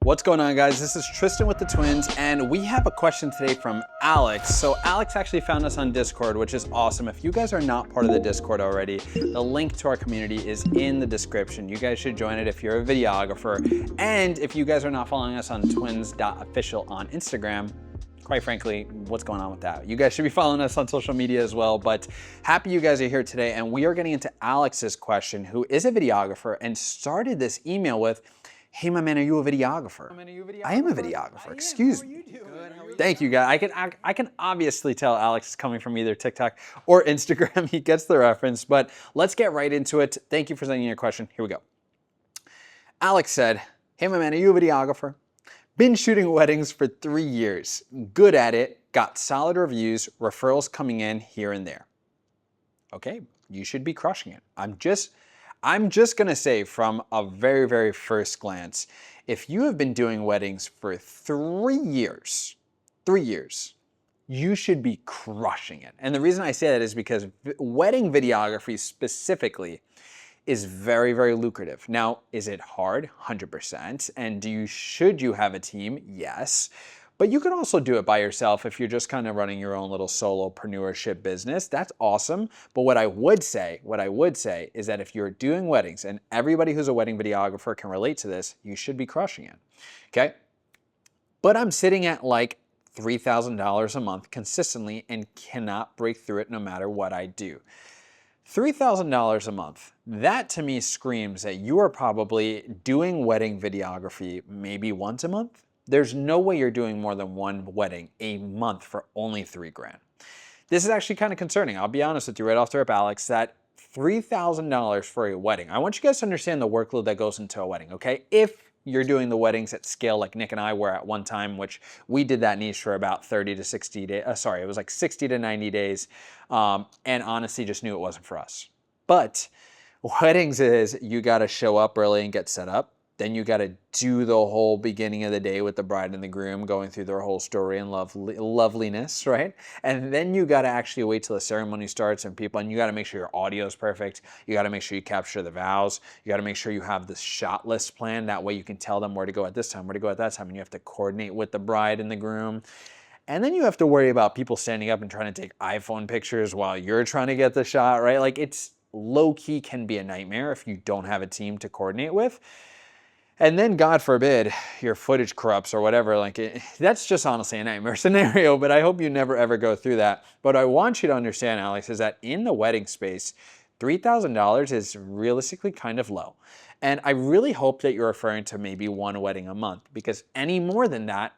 What's going on, guys? This is Tristan with the Twins, and we have a question today from Alex. So Alex actually found us on Discord, which is awesome. If you guys are not part of the Discord already, the link to our community is in the description. You guys should join it if you're a videographer. And if you guys are not following us on twins.official on Instagram, quite frankly, what's going on with that? You guys should be following us on social media as well, but happy you guys are here today. And we are getting into Alex's question, who is a videographer and started this email with, "Hey, my man, are you a videographer?" I am a videographer. Excuse me. Thank you, guys. I can obviously tell Alex is coming from either TikTok or Instagram. He gets the reference, but let's get right into it. Thank you for sending your question. Here we go. Alex said, "Hey, my man, are you a videographer? Been shooting weddings for 3 years. Good at it. Got solid reviews, referrals coming in here and there." Okay, you should be crushing it. I'm just gonna say from a very, very first glance, if you have been doing weddings for 3 years, you should be crushing it. And the reason I say that is because wedding videography specifically is very, very lucrative. Now, is it hard? 100%. And should you have a team? Yes. But you can also do it by yourself if you're just kind of running your own little solopreneurship business. That's awesome. But what I would say is that if you're doing weddings, and everybody who's a wedding videographer can relate to this, you should be crushing it, okay? But I'm sitting at like $3,000 a month consistently and cannot break through it no matter what I do. $3,000 a month, that to me screams that you are probably doing wedding videography maybe once a month. There's no way you're doing more than one wedding a month for only $3 grand. This is actually kind of concerning. I'll be honest with you right off the rip, Alex, that $3,000 for a wedding. I want you guys to understand the workload that goes into a wedding, okay? If you're doing the weddings at scale like Nick and I were at one time, which we did that niche for about 30 to 60 days. It was like 60 to 90 days. And honestly, just knew it wasn't for us. But weddings is you got to show up early and get set up. Then you got to do the whole beginning of the day with the bride and the groom, going through their whole story and loveliness, right? And then you got to actually wait till the ceremony starts and you got to make sure your audio is perfect. You got to make sure you capture the vows. You got to make sure you have the shot list plan. That way you can tell them where to go at this time, where to go at that time, and you have to coordinate with the bride and the groom. And then you have to worry about people standing up and trying to take iPhone pictures while you're trying to get the shot, right? Like, it's low-key can be a nightmare if you don't have a team to coordinate with. And then, God forbid, your footage corrupts or whatever. That's just honestly a nightmare scenario, but I hope you never ever go through that. But I want you to understand, Alex, is that in the wedding space, $3,000 is realistically kind of low. And I really hope that you're referring to maybe one wedding a month, because any more than that,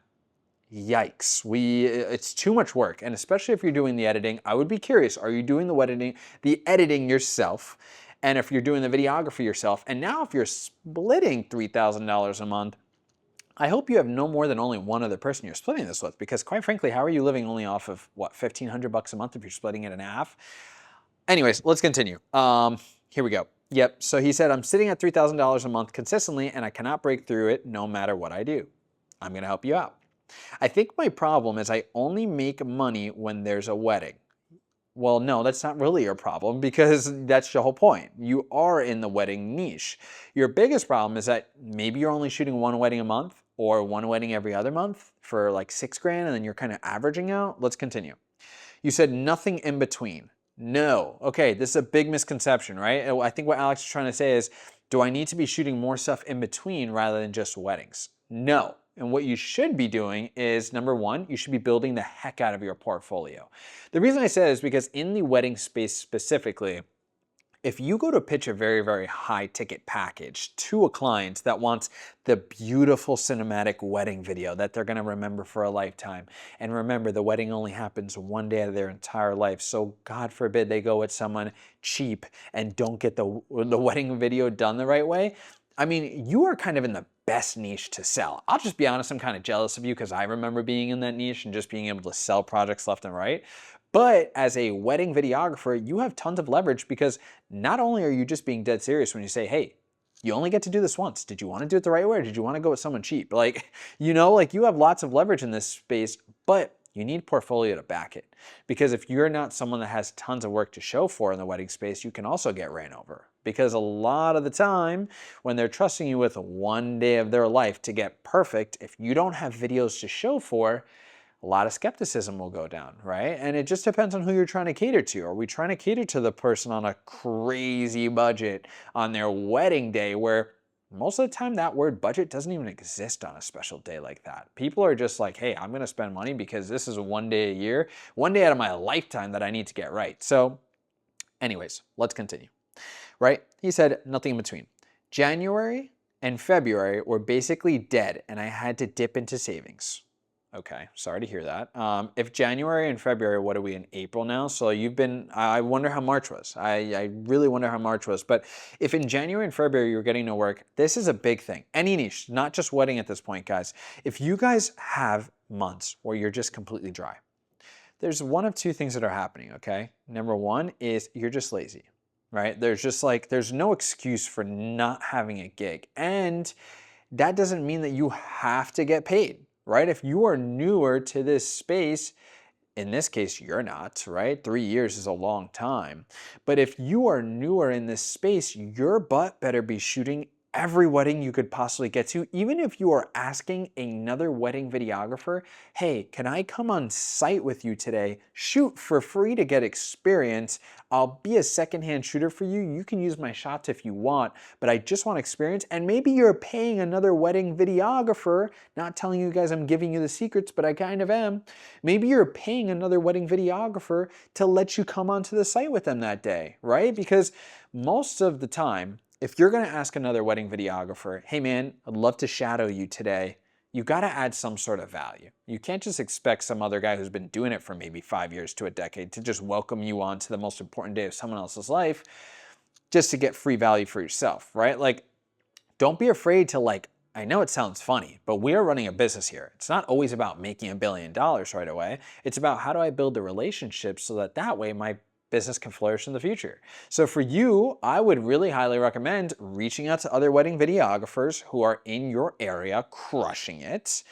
yikes, it's too much work. And especially if you're doing the editing, I would be curious, are you doing the editing yourself? And if you're doing the videography yourself, and now if you're splitting $3,000 a month, I hope you have no more than only one other person you're splitting this with, because quite frankly, how are you living only off of, what, $1,500 a month if you're splitting it in half? Anyways, let's continue. Here we go. Yep, so he said, "I'm sitting at $3,000 a month consistently, and I cannot break through it no matter what I do. I'm gonna help you out. I think my problem is I only make money when there's a wedding." Well, no, that's not really your problem, because that's the whole point. You are in the wedding niche. Your biggest problem is that maybe you're only shooting one wedding a month or one wedding every other month for like $6 grand, and then you're kind of averaging out. Let's continue. You said nothing in between. No. Okay, this is a big misconception, right? I think what Alex is trying to say is, do I need to be shooting more stuff in between rather than just weddings? No. And what you should be doing is, number one, you should be building the heck out of your portfolio. The reason I say that is because in the wedding space specifically, if you go to pitch a very, very high ticket package to a client that wants the beautiful cinematic wedding video that they're gonna remember for a lifetime, and remember, the wedding only happens one day of their entire life, so God forbid they go with someone cheap and don't get the wedding video done the right way, I mean, you are kind of in the best niche to sell. I'll just be honest, I'm kind of jealous of you because I remember being in that niche and just being able to sell projects left and right. But as a wedding videographer, you have tons of leverage, because not only are you just being dead serious when you say, "Hey, you only get to do this once. Did you want to do it the right way, or did you want to go with someone cheap?" You have lots of leverage in this space, but you need portfolio to back it. Because if you're not someone that has tons of work to show for in the wedding space, you can also get ran over. Because a lot of the time, when they're trusting you with one day of their life to get perfect, if you don't have videos to show for, a lot of skepticism will go down, right? And it just depends on who you're trying to cater to. Are we trying to cater to the person on a crazy budget on their wedding day, where most of the time that word budget doesn't even exist on a special day like that? People are just like, hey, I'm gonna spend money because this is one day a year, one day out of my lifetime that I need to get right. So anyways, let's continue, right? He said nothing in between. January and February were basically dead and I had to dip into savings. Okay, sorry to hear that. If January and February, what are we in April now? So you've been, I wonder how March was. I really wonder how March was. But if in January and February you're getting no work, this is a big thing. Any niche, not just wedding at this point, guys. If you guys have months where you're just completely dry, there's one of two things that are happening, okay? Number one is you're just lazy, right? There's just like, there's no excuse for not having a gig. And that doesn't mean that you have to get paid. Right? If you are newer to this space, in this case, you're not, right? 3 years is a long time. But if you are newer in this space, your butt better be shooting every wedding you could possibly get to. Even if you are asking another wedding videographer, hey, can I come on site with you today? Shoot for free to get experience. I'll be a secondhand shooter for you. You can use my shots if you want, but I just want experience. And maybe you're paying another wedding videographer, not telling you guys I'm giving you the secrets, but I kind of am. Maybe you're paying another wedding videographer to let you come onto the site with them that day, right? Because most of the time, if you're gonna ask another wedding videographer, hey man, I'd love to shadow you today, you gotta add some sort of value. You can't just expect some other guy who's been doing it for maybe 5 years to a decade to just welcome you on to the most important day of someone else's life just to get free value for yourself, right? Like, don't be afraid to like, I know it sounds funny, but we are running a business here. It's not always about making $1 billion right away. It's about how do I build the relationships so that way my business can flourish in the future. So for you, I would really highly recommend reaching out to other wedding videographers who are in your area crushing it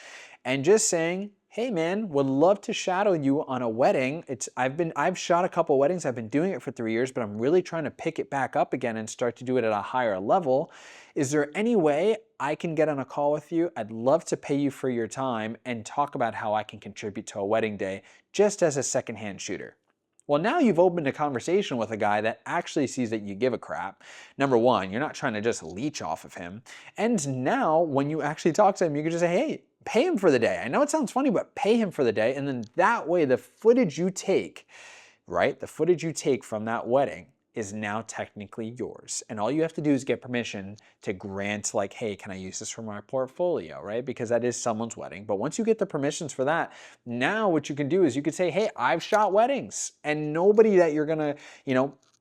and just saying, hey man, would love to shadow you on a wedding. I've shot a couple weddings. I've been doing it for 3 years, but I'm really trying to pick it back up again and start to do it at a higher level. Is there any way I can get on a call with you? I'd love to pay you for your time and talk about how I can contribute to a wedding day just as a secondhand shooter. Well, now you've opened a conversation with a guy that actually sees that you give a crap. Number one, you're not trying to just leech off of him. And now when you actually talk to him, you can just say, hey, pay him for the day. I know it sounds funny, but pay him for the day. And then that way the footage you take, right? The footage you take from that wedding is now technically yours. And all you have to do is get permission to grant like, hey, can I use this for my portfolio, right? Because that is someone's wedding. But once you get the permissions for that, now what you can do is you could say, hey, I've shot weddings. And nobody that you're gonna,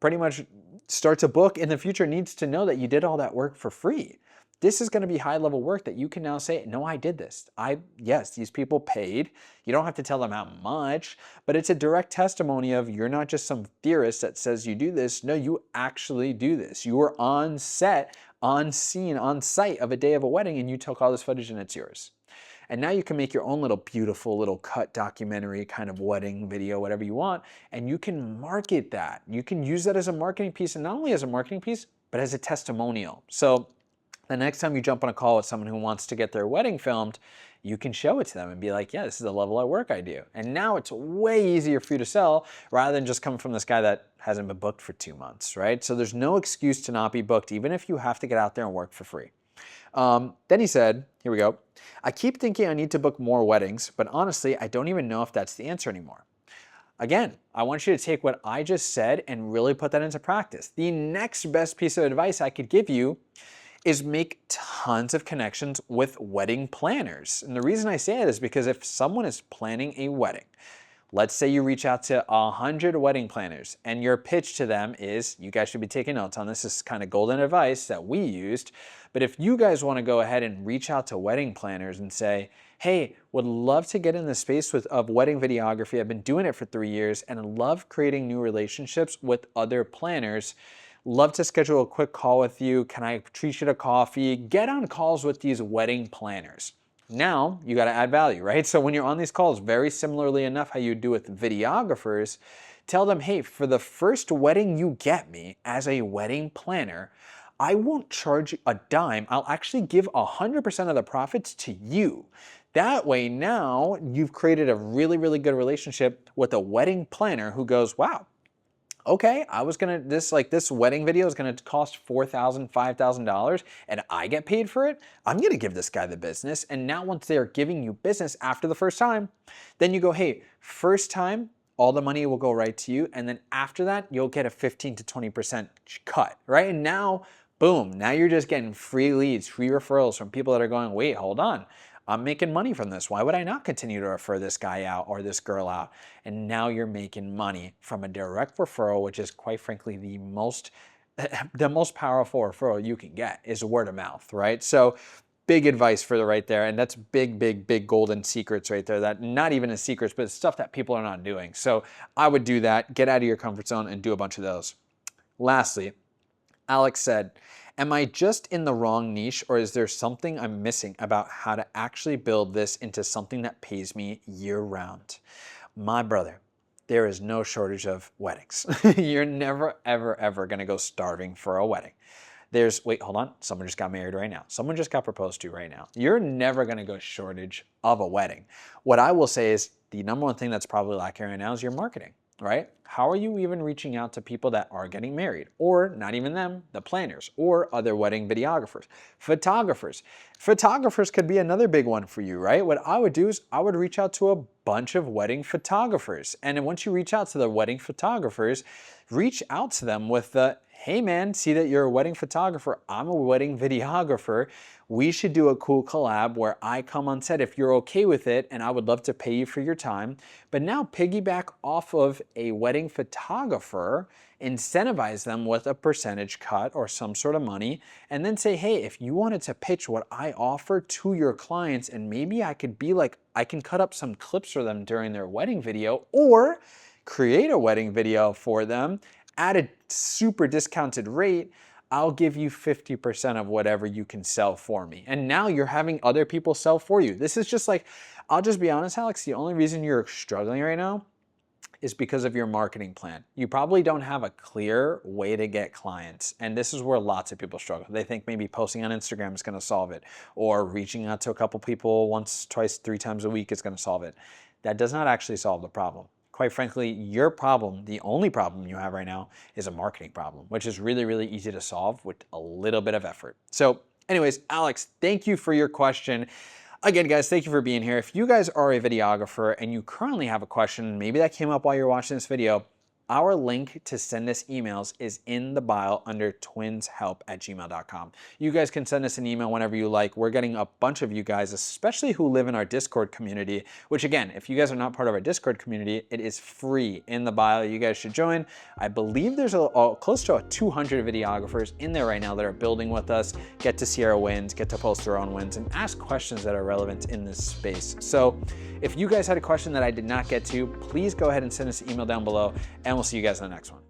pretty much start to book in the future needs to know that you did all that work for free. This is going to be high level work that you can now say, no, I did this. Yes, these people paid. You don't have to tell them how much, but it's a direct testimony of you're not just some theorist that says you do this. No, you actually do this. You were on set, on scene, on site of a day of a wedding, and you took all this footage and it's yours. And now you can make your own little beautiful little cut documentary kind of wedding video, whatever you want, and you can market that. You can use that as a marketing piece, and not only as a marketing piece, but as a testimonial. So the next time you jump on a call with someone who wants to get their wedding filmed, you can show it to them and be like, yeah, this is the level of work I do. And now it's way easier for you to sell rather than just coming from this guy that hasn't been booked for 2 months, right? So there's no excuse to not be booked, even if you have to get out there and work for free. Then he said, here we go, I keep thinking I need to book more weddings, but honestly, I don't even know if that's the answer anymore. Again, I want you to take what I just said and really put that into practice. The next best piece of advice I could give you is make tons of connections with wedding planners. And the reason I say it is because if someone is planning a wedding, let's say you reach out to 100 wedding planners and your pitch to them is, you guys should be taking notes on this, is kind of golden advice that we used. But if you guys want to go ahead and reach out to wedding planners and say, hey, would love to get in the space of wedding videography. I've been doing it for 3 years and I love creating new relationships with other planners. Love to schedule a quick call with you. Can I treat you to coffee? Get on calls with these wedding planners. Now you got to add value, right? So when you're on these calls, very similarly enough, how you do with videographers, tell them, hey, for the first wedding you get me as a wedding planner, I won't charge a dime. I'll actually give 100% of the profits to you. That way now you've created a really, really good relationship with a wedding planner who goes, wow, okay, this wedding video is gonna cost $4,000, $5,000 and I get paid for it. I'm gonna give this guy the business. And now once they're giving you business after the first time, then you go, hey, first time, all the money will go right to you. And then after that, you'll get a 15 to 20% cut, right? And now, boom, now you're just getting free leads, free referrals from people that are going, wait, hold on. I'm making money from this. Why would I not continue to refer this guy out or this girl out? And now you're making money from a direct referral, which is quite frankly the most powerful referral you can get is word of mouth, right? So big advice for the right there. And that's big, big, big golden secrets right there. That not even as secrets, but it's stuff that people are not doing. So I would do that, get out of your comfort zone and do a bunch of those. Lastly, Alex said, am I just in the wrong niche or is there something I'm missing about how to actually build this into something that pays me year round? My brother, there is no shortage of weddings. You're never, ever, ever gonna go starving for a wedding. Wait, hold on, someone just got married right now. Someone just got proposed to right now. You're never gonna go shortage of a wedding. What I will say is the number one thing that's probably lacking right now is your marketing. Right? How are you even reaching out to people that are getting married? Or not even them, the planners, or other wedding videographers, photographers. Photographers could be another big one for you, right? What I would do is I would reach out to a bunch of wedding photographers. And then once you reach out to the wedding photographers, reach out to them with the, hey man, see that you're a wedding photographer, I'm a wedding videographer. We should do a cool collab where I come on set if you're okay with it, and I would love to pay you for your time. But now piggyback off of a wedding photographer, incentivize them with a percentage cut or some sort of money, and then say, hey, if you wanted to pitch what I offer to your clients, and maybe I could be like, I can cut up some clips for them during their wedding video, or create a wedding video for them at a super discounted rate, I'll give you 50% of whatever you can sell for me. And now you're having other people sell for you. This is just like, I'll just be honest, Alex, the only reason you're struggling right now is because of your marketing plan. You probably don't have a clear way to get clients. And this is where lots of people struggle. They think maybe posting on Instagram is gonna solve it, or reaching out to a couple people once, twice, 3 times a week is gonna solve it. That does not actually solve the problem. Quite frankly, your problem, the only problem you have right now is a marketing problem, which is really, really easy to solve with a little bit of effort. So anyways, Alex, thank you for your question. Again, guys, thank you for being here. If you guys are a videographer and you currently have a question, maybe that came up while you're watching this video, our link to send us emails is in the bio under twinshelp@gmail.com. You guys can send us an email whenever you like. We're getting a bunch of you guys, especially who live in our Discord community, which again, if you guys are not part of our Discord community, it is free in the bio. You guys should join. I believe there's close to 200 videographers in there right now that are building with us, get to see our wins, get to post their own wins, and ask questions that are relevant in this space. So if you guys had a question that I did not get to, please go ahead and send us an email down below, and we'll see you guys in the next one.